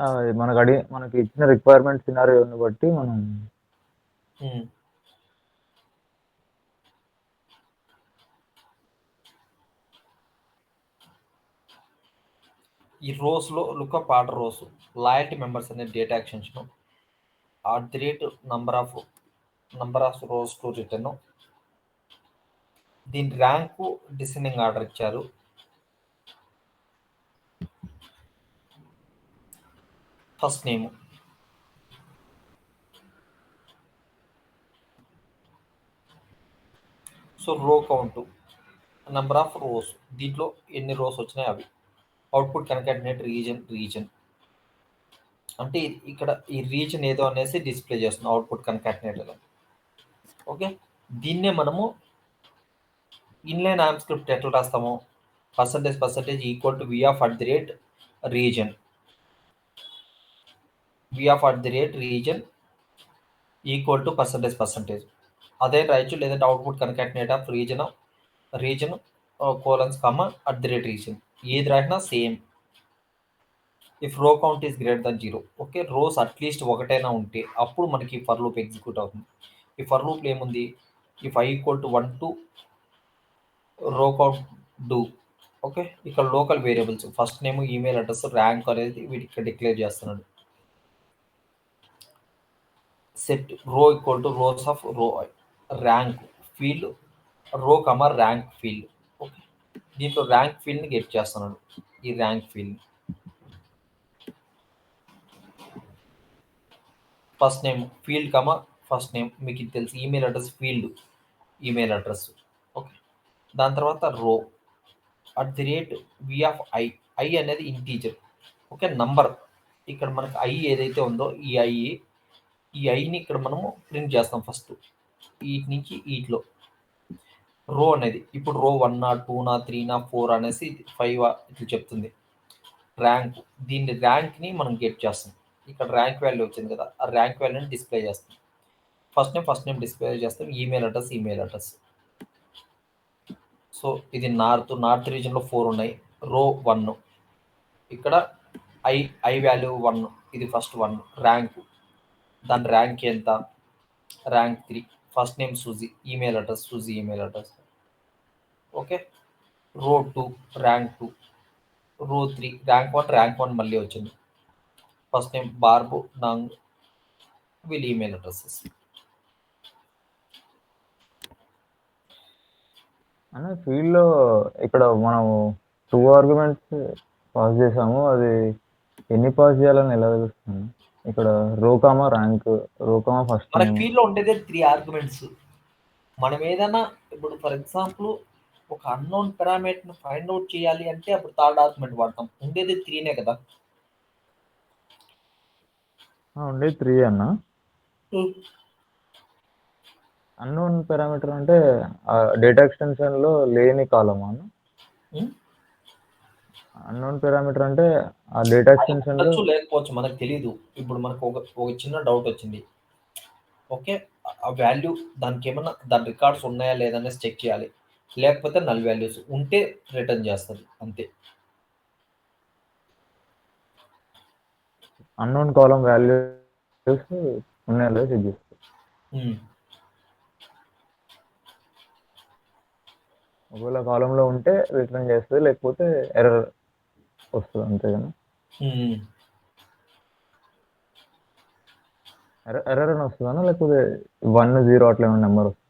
మనకి ఇచ్చిన రిక్వైర్మెంట్ సినారియోని బట్టి మనం ఈ రోస్లో lookup order rows, loyalty members అనే data extension, number of rows to return, దీని ర్యాంకు డిసెండింగ్ ఆర్డర్ ఇచ్చారు. First name, so row count, number of rows, దీంట్లో ఎన్ని రోస్ వచ్చినాయి అవి, అవుట్పుట్ కన్కాటినేట్ రీజన్ అంటే ఇక్కడ ఈ రీజన్ ఏదో అనేసి డిస్ప్లే చేస్తున్నాం అవుట్పుట్ కన్కాటినేట్. ఓకే, దీన్నే మనము ఇన్లైన్ ఆమ్ స్క్రిప్ట్ ఎట్లా రాస్తాము, percentage equal to v(region) equal to percentage అదే రాయొచ్చు. లేదంటే output concatenate of region colons (region) ఏది రాసినా same. If row count is greater than 0, okay, rows at least ఒకటైనా ఉంటే అప్పుడు మనకి ఫర్ లూప్ ఎగ్జిక్యూట్ అవుతుంది. ఈ ఫర్ లూప్లో ఏముంది, if I equal to 1 to row count do. Okay, ఇక్కడ local variables first name, email address, rank అనేది వీటికి ఇక్కడ డిక్లేర్ చేస్తున్నాడు. Set row equal to rows of row, rank field row comma rank field. Okay, దీంట్లో rank ఫీల్డ్ని get చేస్తున్నాడు. ఈ rank field first name field comma first name, మీకు ఇది తెలుసు. Email address field email address. Okay, దాని తర్వాత row @v of I. I అనేది ఇంటీజర్. Okay, number. ఇక్కడ మనకు ఐ ఏదైతే ఉందో ఈ ఐని ఇక్కడ మనము ప్రింట్ చేస్తాం ఫస్ట్ వీటి నుంచి వీటిలో. రో అనేది ఇప్పుడు రో 1 2 3 4 అనేసి 5 ఇట్లా చెప్తుంది. ర్యాంక్, దీన్ని ర్యాంక్ని మనం గెట్ చేస్తాం. ఇక్కడ ర్యాంక్ వాల్యూ వచ్చింది కదా, ఆ ర్యాంక్ వాల్యూని డిస్ప్లే చేస్తాం. ఫస్ట్ నేమ్ డిస్ప్లే చేస్తాం, ఈమెయిల్ అడ్రస్. సో ఇది నార్త్ రీజన్లో 4 ఉన్నాయి. రో 1 ఇక్కడ ఐ వాల్యూ 1, ఇది ఫస్ట్ 1. ర్యాంక్, దాని ర్యాంక్ ఎంత, rank 3. First name Suzy, email address Suzy email address. Okay, row 2 rank 2, రో 3 ర్యాంక్ 1 మళ్ళీ వచ్చింది. ఫస్ట్ నేమ్ బార్బు నాంగ్, వీళ్ళ ఈమెయిల్ అడ్రస్సెస్. అన్న ఫీల్డ్లో ఇక్కడ మనం 2 ఆర్గ్యుమెంట్స్ పాస్ చేసాము, అది ఎన్ని పాస్ చేయాలని ఎలా తెలుస్తుంది? ఇక్కడ రోకామా ర్యాంక్, రోకామా ఫస్ట్ మన నేమ్. ఫీల్డ్లో ఉండేదే 3 ఆర్గ్యుమెంట్స్. మనం ఏదైనా ఇప్పుడు ఫర్ ఎగ్జాంపుల్ ఒక అన్నోన్ పారామీటర్ని ఫైండ్ అవుట్ చేయాలి అంటే అప్పుడు థర్డ్ ఆర్గ్యుమెంట్ వాడతాం. ఉండేది 3నే కదా. ఉండేది 3 అన్న. అన్నోన్ పారామీటర్ అంటే డేటా ఎక్స్టెన్షన్లో లేని కాలమా అన్న? అన్నోన్ పారామీటర్ అంటే ఆ డేటా ఎక్స్టెన్షన్లో లేకపోవచ్చు, మనకు తెలియదు. ఇప్పుడు మనకు ఒక చిన్న డౌట్ వచ్చింది. ఓకే, ఆ వాల్యూ దానికి ఏమన్నా దాని రికార్డ్స్ ఉన్నాయా లేదనేసి చెక్ చేయాలి. లేకపోతే నల్ వాల్యూస్ ఉంటే రిటర్న్ చేస్తుంది అంతే. అన్నోన్ కాలం వాల్యూస్ ఉన్నాయో లేదో చెక్ చేస్తాం. ఒకవేళ కాలంలో ఉంటే రిటర్న్ చేస్తుంది, లేకపోతే ఎర్రర్ వస్తుంది అంతేగాని. ఎర్రర్ అని వస్తుందన్నా, లేకపోతే 1 0 అట్లా ఏమైనా నెంబర్ వస్తుంది?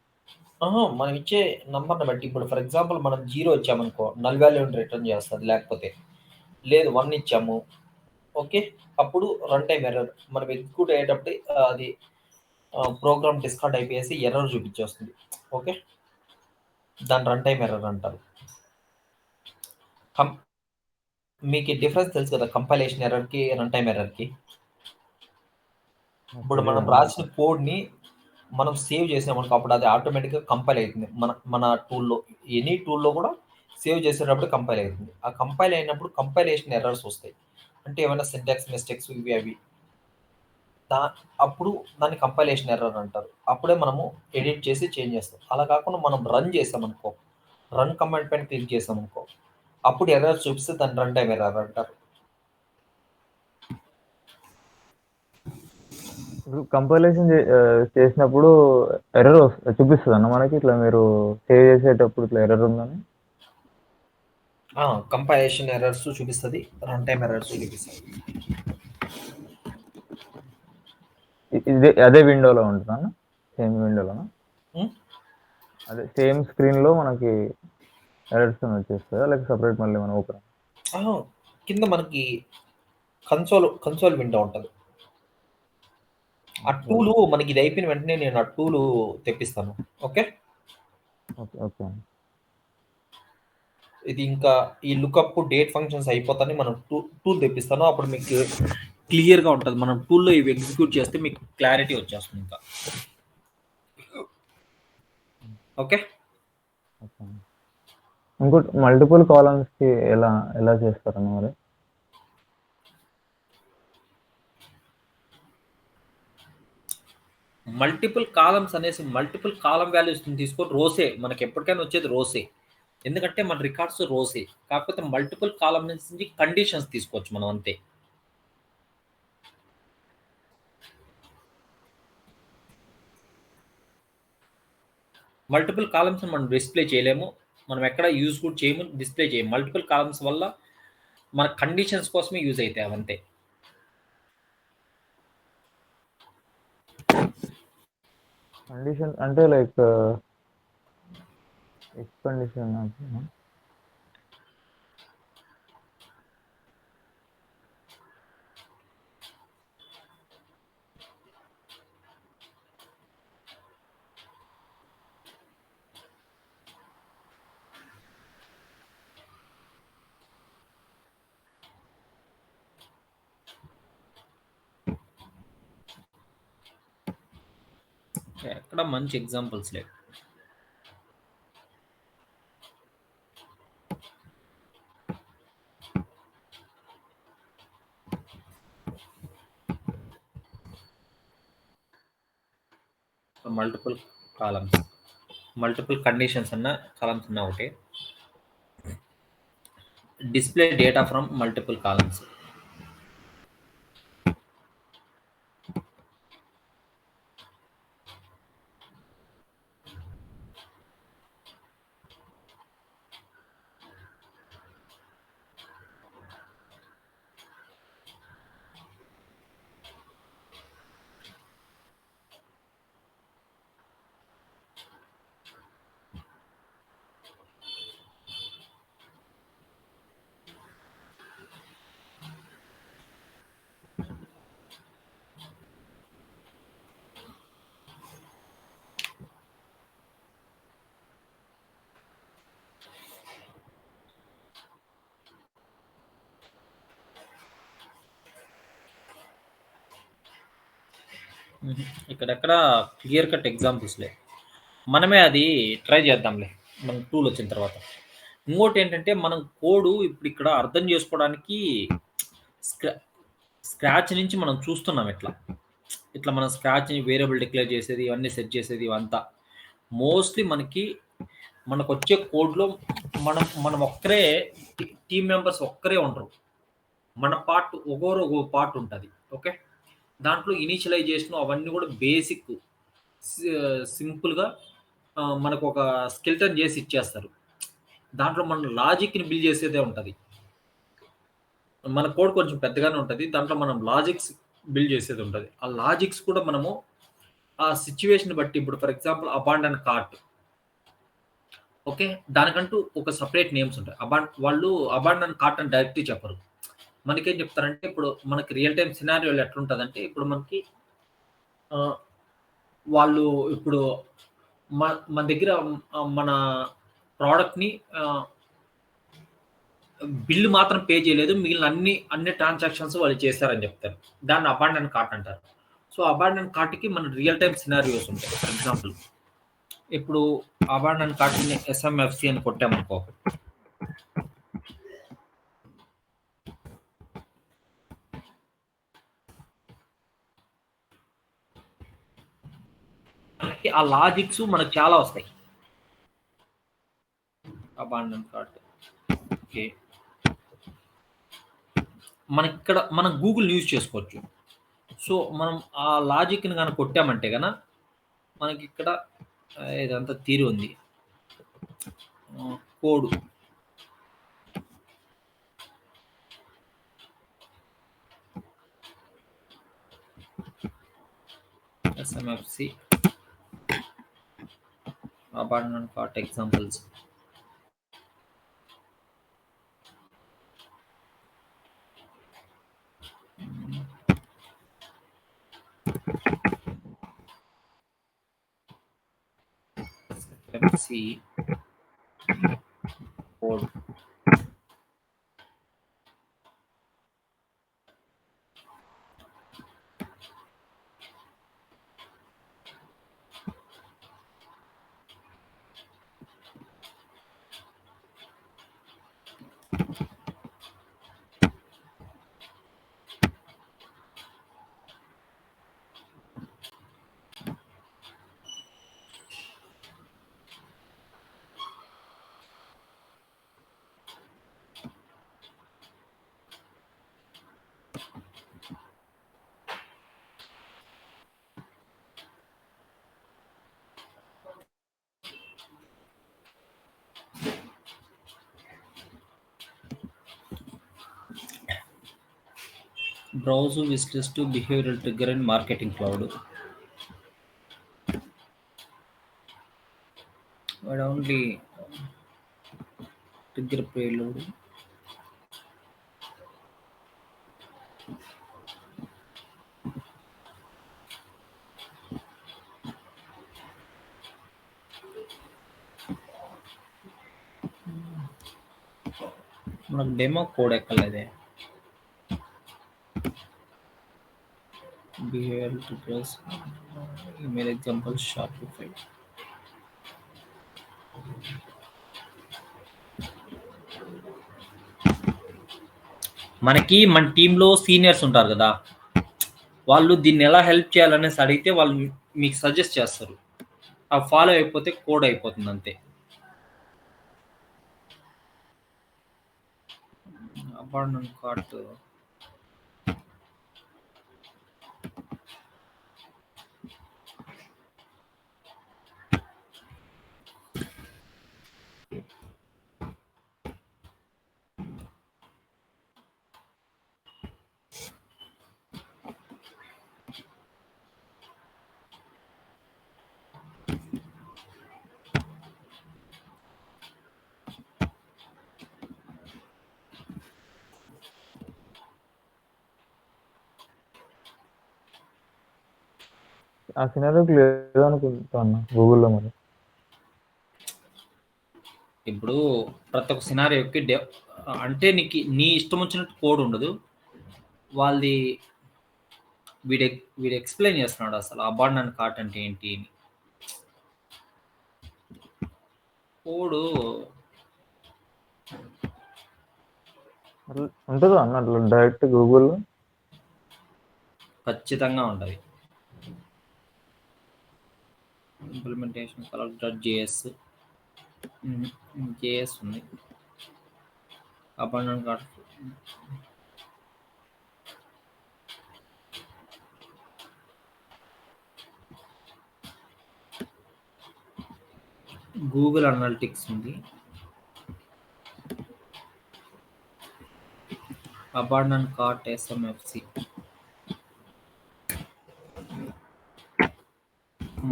మనం ఇచ్చే నంబర్ని బట్టి. ఇప్పుడు ఫర్ ఎగ్జాంపుల్ మనం 0 ఇచ్చామనుకో నల్ వాల్యూని రిటర్న్ చేస్తుంది. లేకపోతే లేదు 1 ఇచ్చాము, ఓకే, అప్పుడు రన్ టైం ఎర్రర్. మనం ఎగ్జిక్యూట్ అయ్యేటప్పుడు అది ప్రోగ్రామ్ డిస్కార్డ్ అయిపోయేసి ఎర్రర్ చూపించేస్తుంది. ఓకే, దాని రన్ టైం ఎర్రర్ అంటారు. మీకు డిఫరెన్స్ తెలుసు కదా కంపైలేషన్ ఎర్రర్కి రన్ టైం ఎర్రర్కి. ఇప్పుడు మనం రాసిన కోడ్ని మనం సేవ్ చేసామనుకో అప్పుడు అది ఆటోమేటిక్గా కంపైల్ అవుతుంది. మన టూల్లో, ఎనీ టూల్లో కూడా సేవ్ చేసేటప్పుడు కంపైల్ అవుతుంది. ఆ కంపైల్ అయినప్పుడు కంపైలేషన్ ఎర్రర్స్ వస్తాయి. అంటే ఏమైనా సింటాక్స్ మిస్టేక్స్ ఇవి అవి, అప్పుడు దాన్ని కంపైలేషన్ ఎర్రర్ అంటారు. అప్పుడే మనము ఎడిట్ చేసి చేంజ్ చేస్తాం. అలా కాకుండా మనం రన్ చేసామనుకో, రన్ కమాండ్ పైన క్లిక్ చేసామనుకో అప్పుడు ఎర్రర్ చూపిస్తే దాన్ని రన్ టైం ఎర్రర్ అంటారు. ఇప్పుడు కంపైలేషన్ చేసినప్పుడు ఎర్రర్ చూపిస్తుంది అన్న మనకి, ఇట్లా మీరు సేవ్ చేసేటప్పుడు ఇట్లా ఎర్రర్ ఉందని? కంపైలేషన్ ఎర్రర్స్ చూపిస్తుంది, రన్ టైం ఎర్రర్స్ చూపిస్తుంది. అదే విండోలో ఉంటుందా? సేమ్ విండోలోనా? అదే సేమ్ స్క్రీన్లో మనకి ఎర్రర్స్ వచ్చేస్తుందా, లేకపోతే సపరేట్ మళ్ళీ మనం ఓపెన్? కింద మనకి కన్సోల్ విండో ఉంటుంది. ఆ టూలు మనకి ఇది అయిపోయిన వెంటనే నేను ఆ టూలు తెప్పిస్తాను. Okay okay okay. ఇది ఇంకా ఈ లుకప్ డేట్ ఫంక్షన్స్ అయిపోతానే మనం టూల్ తెప్పిస్తాను. అప్పుడు మీకు క్లియర్గా ఉంటుంది. మనం టూల్లో ఇవి ఎగ్జిక్యూట్ చేస్తే మీకు క్లారిటీ వచ్చేస్తుంది ఇంకా. ఓకే, ఇంకోటి మల్టిపుల్ కాలమ్స్కి ఎలా చేస్తారన్న మరి? మల్టిపుల్ కాలమ్స్ అనేసి మల్టిపుల్ కాలం వాల్యూస్ తీసుకొని రోసే మనకి ఎప్పటికైనా వచ్చేది రోసే. ఎందుకంటే మన రికార్డ్స్ రోసే, కాకపోతే మల్టిపుల్ కాలం నుంచి కండిషన్స్ తీసుకోవచ్చు మనం అంతే. మల్టిపుల్ కాలమ్స్ మనం డిస్ప్లే చేయలేము. మనం ఎక్కడ యూజ్ కూడా చేయము, డిస్ప్లే చేయము. మల్టిపుల్ కాలమ్స్ వల్ల మన కండిషన్స్ కోసమే యూజ్ అవుతాయి అవంతే. కండిషన్ అంటే లైక్ ఇఫ్ కండిషన్ అంటేనా? ఎక్కడ మంచి ఎగ్జాంపుల్స్ లేవు. మల్టిపుల్ కాలమ్స్, మల్టిపుల్ కండిషన్స్ అన్న కాలమ్స్ అన్న ఒకటే. Display data from multiple columns. ఇక్కడెక్కడ క్లియర్ కట్ ఎగ్జాంపుల్స్ లేవు. మనమే అది ట్రై చేద్దాంలే మన టూల్ వచ్చిన తర్వాత. ఇంకోటి ఏంటంటే మనం కోడ్ ఇప్పుడు ఇక్కడ అర్థం చేసుకోవడానికి స్క్రాచ్ నుంచి మనం చూస్తున్నాం. ఇట్లా ఇట్లా మనం స్క్రాచ్ని వేరియబుల్ డిక్లేర్ చేసేది, ఇవన్నీ సెట్ చేసేది, ఇవంతా మోస్ట్లీ మనకు వచ్చే కోడ్లో మనం ఒక్కరే, టీమ్ మెంబర్స్ ఒక్కరే ఉండరు. మన పార్ట్ ఒక్కో పార్ట్ ఉంటుంది. ఓకే, దాంట్లో ఇనిషియలైజేషన్ అవన్నీ కూడా బేసిక్ సింపుల్గా మనకు ఒక స్కెల్టన్ చేసి ఇచ్చేస్తారు. దాంట్లో మనం లాజిక్ని బిల్డ్ చేసేదే ఉంటుంది. మన కోడ్ కొంచెం పెద్దగానే ఉంటుంది. దాంట్లో మనం లాజిక్స్ బిల్డ్ చేసేది ఉంటుంది. ఆ లాజిక్స్ కూడా మనము ఆ సిచ్యువేషన్ బట్టి, ఇప్పుడు for example abandon cart, okay, దానికంటూ ఒక సపరేట్ నేమ్స్ ఉంటాయి. వాళ్ళు అబాండన్ కార్ట్ అని డైరెక్ట్గా చెప్పరు. మనకేం చెప్తారంటే, ఇప్పుడు మనకి రియల్ టైమ్ సినారియోలు ఎట్లుంటుందంటే, ఇప్పుడు మనకి వాళ్ళు ఇప్పుడు మన దగ్గర మన ప్రోడక్ట్ని బిల్లు మాత్రం పే చేయలేదు, మిగిలిన అన్ని ట్రాన్సాక్షన్స్ వాళ్ళు చేశారని చెప్తారు. దాన్ని అబాండన్ కార్ట్ అంటారు. సో అబాండన్ కార్ట్కి మన రియల్ టైమ్ సినారియోస్ ఉంటాయి. ఫర్ ఎగ్జాంపుల్ ఇప్పుడు అబాండన్ కార్ట్ని ఎస్ఎంఎఫ్సి అని కొట్టామనుకో, ఆ లాజిక్స్ మనకు చాలా వస్తాయి. అబాండన్ కార్ట్, ఓకే, ఇక్కడ మనం గూగుల్ యూజ్ చేసుకోవచ్చు. సో మనం ఆ లాజిక్ని కనుక కొట్టామంటే కనుక మనకి ఇక్కడ ఇదంతా తీరు ఉంది. Code SMFC abandon cart examples. SMFC code Browse wishlist to behavioral trigger in marketing cloud. But only trigger payload. మనకు డెమో కోడ్ ఎక్కలేదే. Behavioral triggers, email example, Shopify. మనకి మన టీంలో సీనియర్స్ ఉంటారు కదా, వాళ్ళు దీన్ని ఎలా హెల్ప్ చేయాలనేసి అడిగితే వాళ్ళు మీకు సజెస్ట్ చేస్తారు. ఆ ఫాలో అయిపోతే కోడ్ అయిపోతుంది అంతే. అపార్ట్మెంట్ కార్ట్ ఆ సినారియోకి లేదనుకుంటున్నా గూగుల్‌లో మరి. ఇప్పుడు ప్రతి ఒక్క సినారియోకి అంటే నీ ఇష్టం వచ్చినట్టు కోడ్ ఉండదు. వాళ్ళది వీడు ఎక్స్ప్లెయిన్ చేస్తున్నాడు అసలు అబాండన్ కార్ట్ అంటే ఏంటి అని. కోడు ఉంటుందా అన్న అట్లా డైరెక్ట్ గూగుల్? ఖచ్చితంగా ఉంటుంది. ఇంప్లిమెంటేషన్ కలర్.js జేఎస్ ఉంది. అబాండన్ కార్ట్ గూగుల్ అనలిటిక్స్ ఉంది. Abandon cart SMFC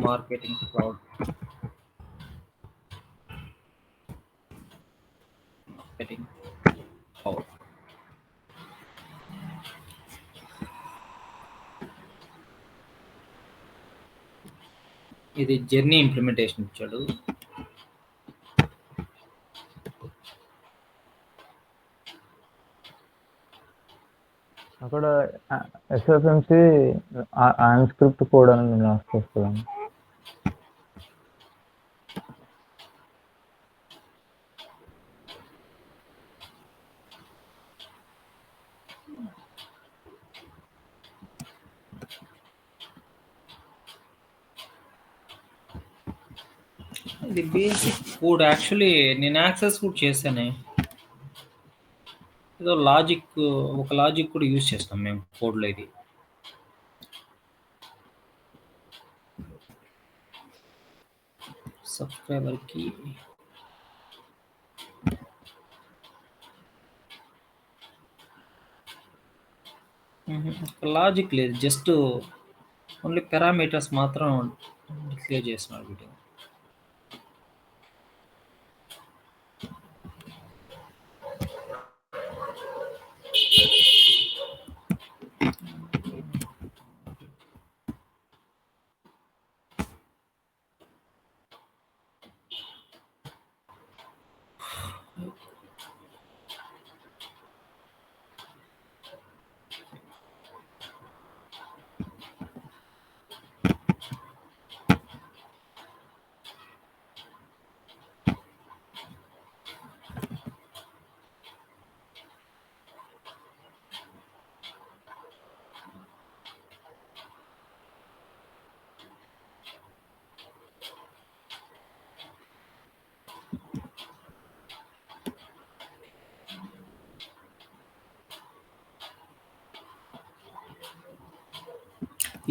marketing cloud marketing cloud. ఇది జర్నీ ఇంప్లిమెంటేషన్ ఇచ్చాడు. అక్కడ ఎస్ఎఫ్ఎంసి ఆన్ స్క్రిప్ట్ కోడ్ అని నేను రాసుకొస్తున్నాను. ఇది బేసిక్ కోడ్. యాక్చువల్లీ నేను యాక్సెస్ కూడా చేశానే. ఏదో ఒక లాజిక్ కూడా యూజ్ చేస్తాం మేము కోడ్లో. ఇది సబ్స్క్రైబర్కి లాజిక్ లేదు, జస్ట్ ఓన్లీ పారామీటర్స్ మాత్రం డిక్లేర్ చేస్తున్నాడు వీడియో.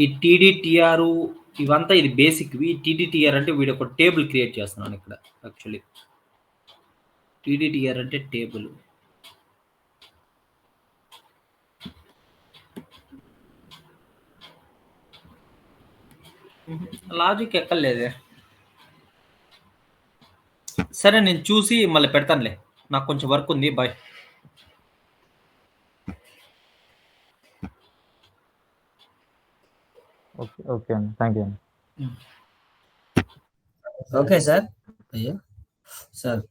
ఈ టీడీటీఆర్ ఇవంతా ఇది బేసిక్వి. టీడీటీఆర్ అంటే వీడు ఒక టేబుల్ క్రియేట్ చేస్తున్నాను ఇక్కడ. యాక్చువల్లీ టీడీటీఆర్ అంటే టేబుల్. లాజిక్ ఎక్కలేదే. సరే నేను చూసి మళ్ళీ పెడతానులే. నాకు కొంచెం వర్క్ ఉంది. బాయ్. ఓకే. ఓకే అండి. థ్యాంక్ యూ అండి. Okay sir. అయ్యో సార్